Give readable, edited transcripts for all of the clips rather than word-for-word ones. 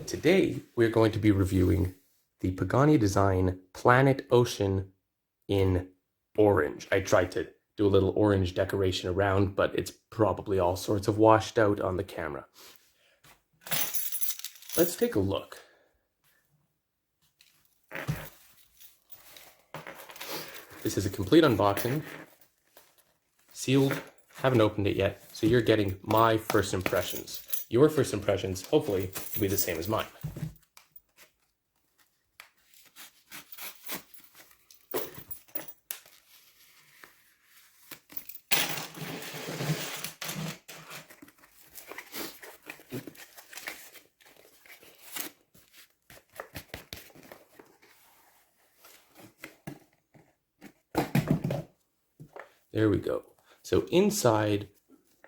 today we're going to be reviewing the Pagani design Planet Ocean in orange. I tried to do a little orange decoration around, but it's probably all sorts of washed out on the camera. Let's take a look. This is a complete unboxing, sealed, haven't opened it yet, so you're getting my first impressions. Your first impressions, hopefully, will be the same as mine. There we go. So inside,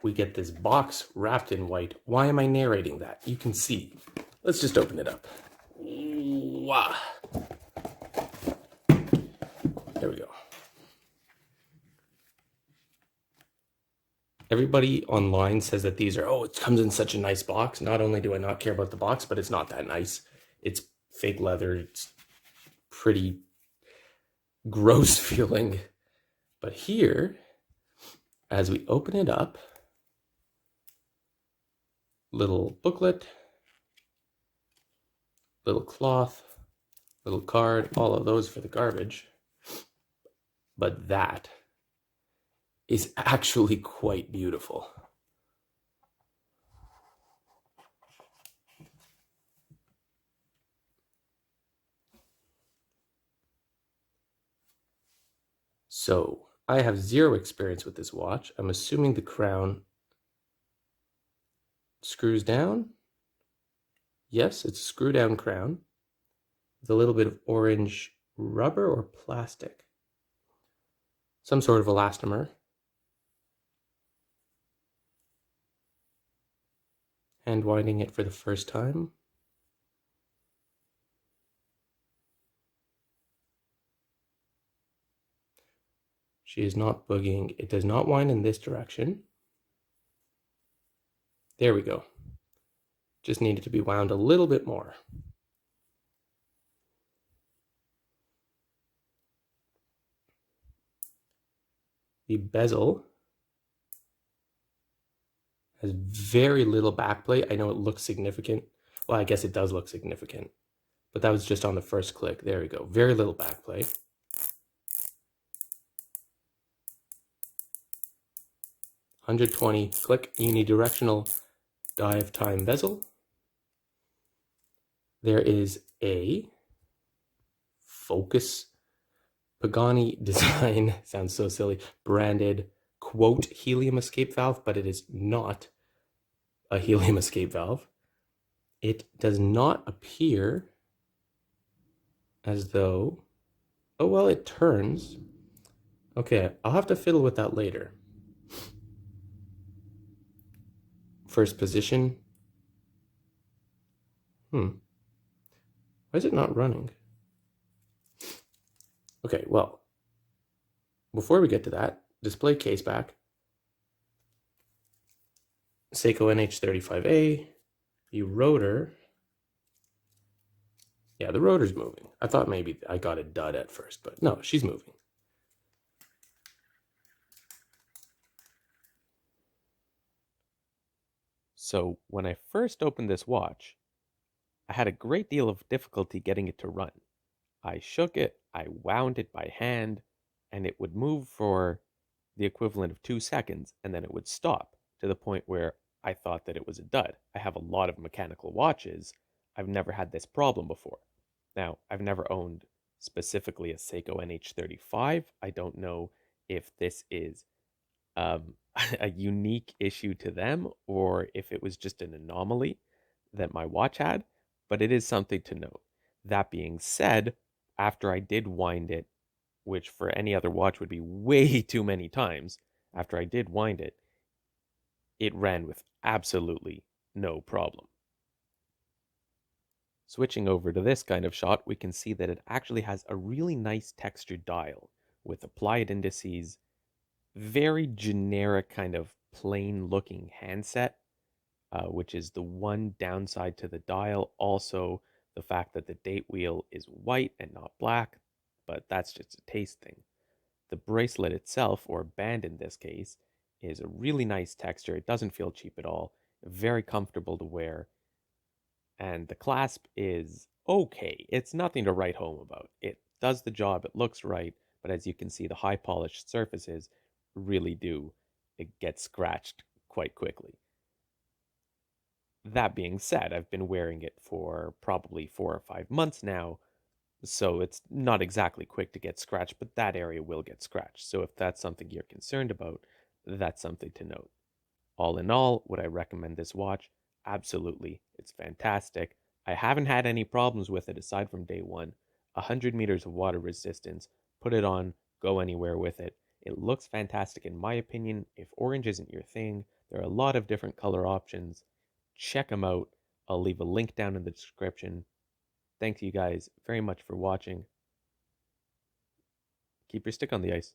we get this box wrapped in white. Why am I narrating that? You can see. Let's just open it up. Wow. There we go. Everybody online says that these are, it comes in such a nice box. Not only do I not care about the box, but it's not that nice. It's fake leather. It's pretty gross feeling. But here, as we open it up, little booklet, little cloth, little card, all of those for the garbage. But that is actually quite beautiful. So I have zero experience with this watch. I'm assuming the crown screws down. Yes, it's a screw down crown with a little bit of orange rubber or plastic. Some sort of elastomer. Hand winding it for the first time. She is not boogieing. It does not wind in this direction. There we go. Just needed to be wound a little bit more. The bezel has very little backplate. I know it looks significant. Well, I guess it does look significant, but that was just on the first click. There we go. Very little backplate. $120 click unidirectional dive time bezel. There is a Focus Pagani design, sounds so silly, branded quote helium escape valve, but it is not a helium escape valve. It does not appear as though, oh well, it turns. Okay, I'll have to fiddle with that later. First position. Why is it not running? Okay, well, before we get to that, display case back. Seiko NH35A, the rotor. Yeah, the rotor's moving. I thought maybe I got a dud at first, but no, she's moving. So when I first opened this watch, I had a great deal of difficulty getting it to run. I shook it, I wound it by hand, and it would move for the equivalent of 2 seconds, and then it would stop to the point where I thought that it was a dud. I have a lot of mechanical watches. I've never had this problem before. Now, I've never owned specifically a Seiko NH35. I don't know if this is a unique issue to them or if it was just an anomaly that my watch had, but it is something to note. That being said, after I did wind it, which for any other watch would be way too many times, after I did wind it, it ran with absolutely no problem. Switching over to this kind of shot, we can see that it actually has a really nice textured dial with applied indices, very generic kind of plain looking handset. which is the one downside to the dial. Also, the fact that the date wheel is white and not black, but that's just a taste thing. The bracelet itself, or band in this case, is a really nice texture. It doesn't feel cheap at all, very comfortable to wear, and the clasp is okay. It's nothing to write home about. It does the job, it looks right, but as you can see, the high polished surfaces really do get scratched quite quickly. That being said, I've been wearing it for probably 4 or 5 months now, so it's not exactly quick to get scratched, but that area will get scratched. So if that's something you're concerned about, that's something to note. All in all, would I recommend this watch? Absolutely. It's fantastic. I haven't had any problems with it aside from day one. 100 meters of water resistance. Put it on, go anywhere with it. It looks fantastic in my opinion. If orange isn't your thing, there are a lot of different color options. Check them out. I'll leave a link down in the description. Thank you guys very much for watching. Keep your stick on the ice.